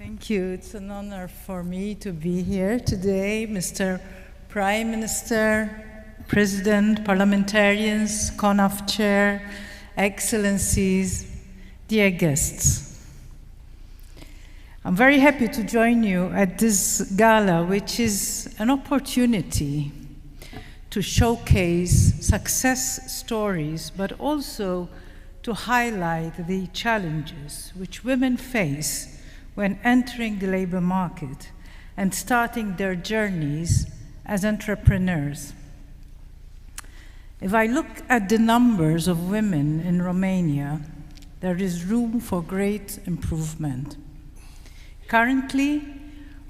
Thank you. It's an honor for me to be here today, Mr. Prime Minister, President, parliamentarians, CONAF Chair, Excellencies, dear guests. I'm very happy to join you at this gala, which is an opportunity to showcase success stories, but also to highlight the challenges which women face when entering the labor market and starting their journeys as entrepreneurs. If I look at the numbers of women in Romania, there is room for great improvement. Currently,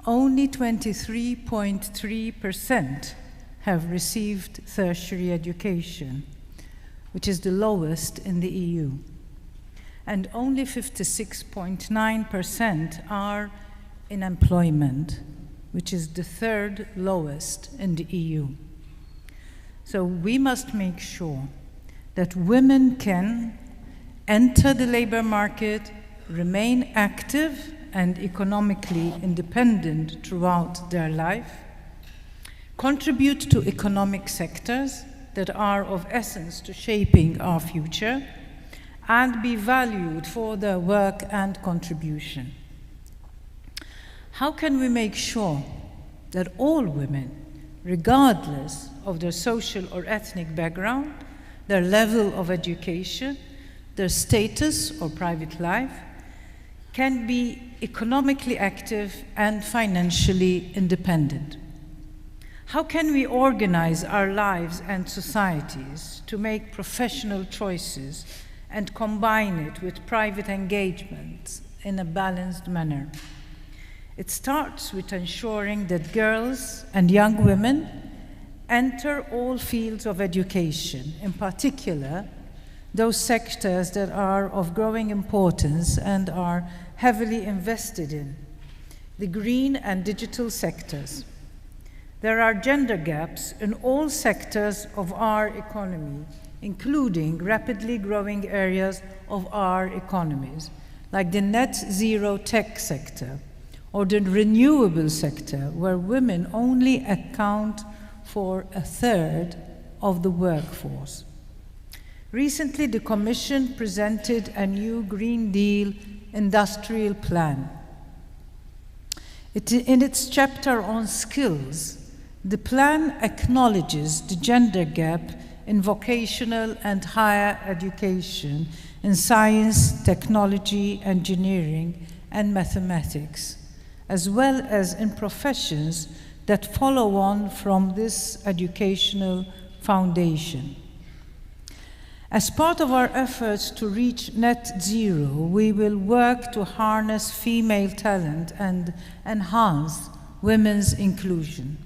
only 23.3% have received tertiary education, which is the lowest in the EU. And only 56.9% are in employment, which is the third lowest in the EU. So we must make sure that women can enter the labor market, remain active and economically independent throughout their life, contribute to economic sectors that are of essence to shaping our future, and be valued for their work and contribution. How can we make sure that all women, regardless of their social or ethnic background, their level of education, their status or private life, can be economically active and financially independent? How can we organize our lives and societies to make professional choices and combine it with private engagement in a balanced manner? It starts with ensuring that girls and young women enter all fields of education, in particular those sectors that are of growing importance and are heavily invested in, the green and digital sectors. There are gender gaps in all sectors of our economy, including rapidly growing areas of our economies, like the net zero tech sector or the renewable sector, where women only account for a third of the workforce. Recently, the Commission presented a new Green Deal industrial plan. In its chapter on skills, the plan acknowledges the gender gap in vocational and higher education in science, technology, engineering, and mathematics, as well as in professions that follow on from this educational foundation. As part of our efforts to reach net zero, we will work to harness female talent and enhance women's inclusion.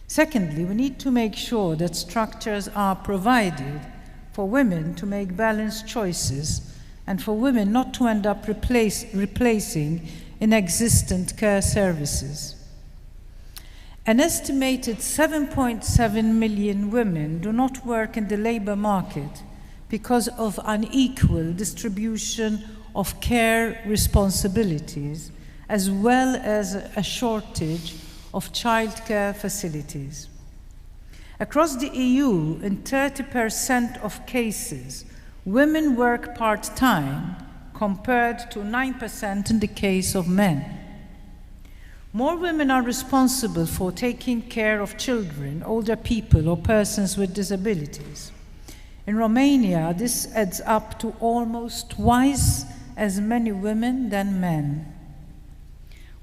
Secondly, we need to make sure that structures are provided for women to make balanced choices and for women not to end up replacing inexistent care services. An estimated 7.7 million women do not work in the labor market because of unequal distribution of care responsibilities, as well as a shortage of childcare facilities. Across the EU, in 30% of cases, women work part-time compared to 9% in the case of men. More women are responsible for taking care of children, older people, or persons with disabilities. In Romania, this adds up to almost twice as many women than men.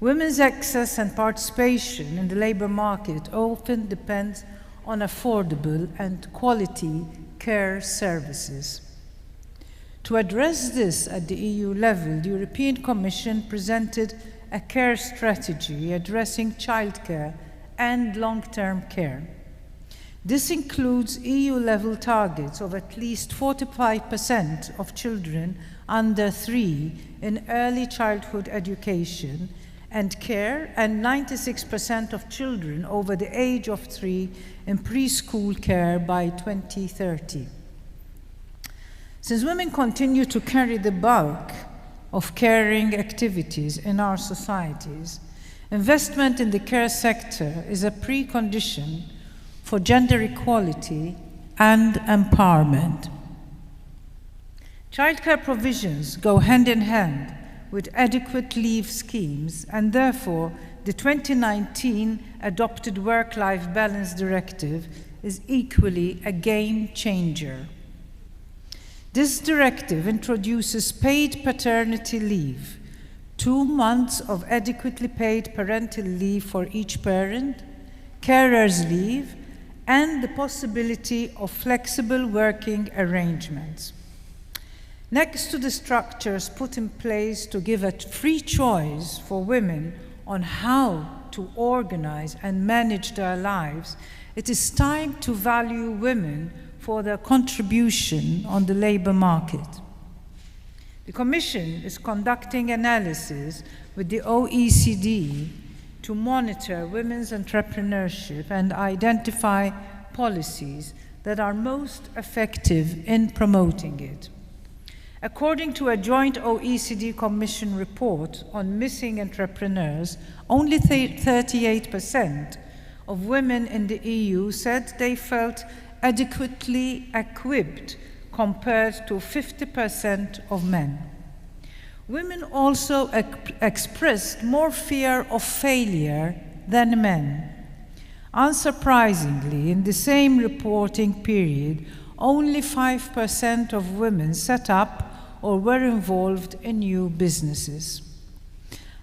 Women's access and participation in the labor market often depends on affordable and quality care services. To address this at the EU level, the European Commission presented a care strategy addressing childcare and long-term care. This includes EU-level targets of at least 45% of children under 3 in early childhood education and care, and 96% of children over the age of 3 in preschool care by 2030. Since women continue to carry the bulk of caring activities in our societies, investment in the care sector is a precondition for gender equality and empowerment. Childcare provisions go hand in hand with adequate leave schemes, and therefore the 2019 adopted Work-Life Balance Directive is equally a game changer. This directive introduces paid paternity leave, 2 months of adequately paid parental leave for each parent, carers' leave, and the possibility of flexible working arrangements. Next to the structures put in place to give a free choice for women on how to organize and manage their lives, it is time to value women for their contribution on the labor market. The Commission is conducting analysis with the OECD to monitor women's entrepreneurship and identify policies that are most effective in promoting it. According to a joint OECD Commission report on missing entrepreneurs, only 38% of women in the EU said they felt adequately equipped compared to 50% of men. Women also expressed more fear of failure than men. Unsurprisingly, in the same reporting period, only 5% of women set up or were involved in new businesses.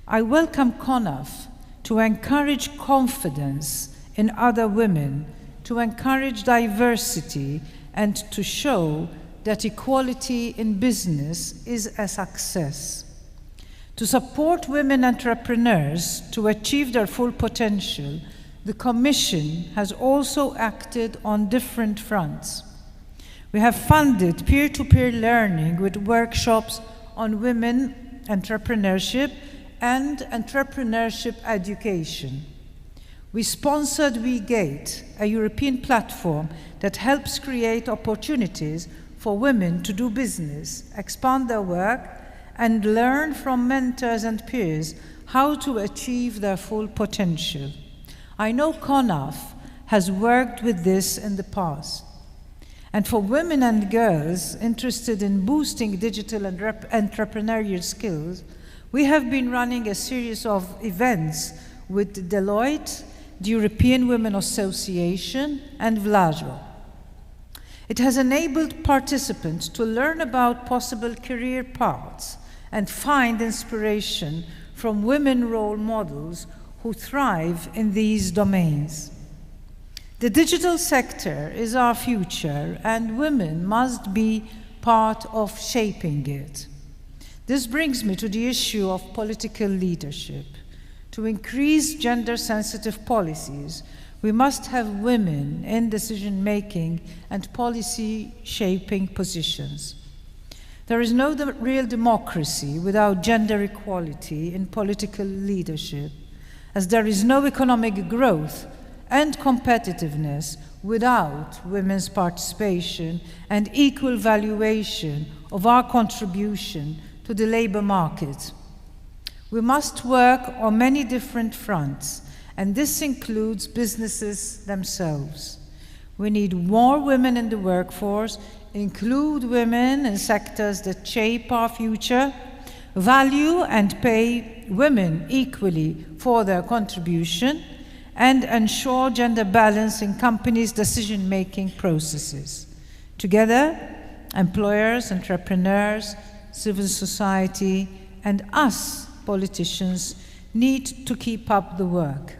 I welcome CONAF to encourage confidence in other women, to encourage diversity, and to show that equality in business is a success. To support women entrepreneurs to achieve their full potential, the Commission has also acted on different fronts. We have funded peer-to-peer learning with workshops on women entrepreneurship and entrepreneurship education. We sponsored Wingate, a European platform that helps create opportunities for women to do business, expand their work, and learn from mentors and peers how to achieve their full potential. I know CONAF has worked with this in the past. And for women and girls interested in boosting digital and entrepreneurial skills, we have been running a series of events with Deloitte, the European Women Association, and Vlajo. It has enabled participants to learn about possible career paths and find inspiration from women role models who thrive in these domains. The digital sector is our future, and women must be part of shaping it. This brings me to the issue of political leadership. To increase gender-sensitive policies, we must have women in decision-making and policy-shaping positions. There is no real democracy without gender equality in political leadership, as there is no economic growth and competitiveness without women's participation and equal valuation of our contribution to the labor market. We must work on many different fronts, and this includes businesses themselves. We need more women in the workforce, include women in sectors that shape our future, value and pay women equally for their contribution, and ensure gender balance in companies' decision-making processes. Together, employers, entrepreneurs, civil society, and us, politicians, need to keep up the work.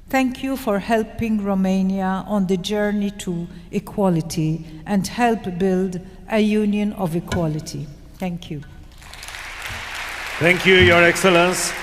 Thank you for helping Romania on the journey to equality and help build a union of equality. Thank you. Thank you, Your Excellence.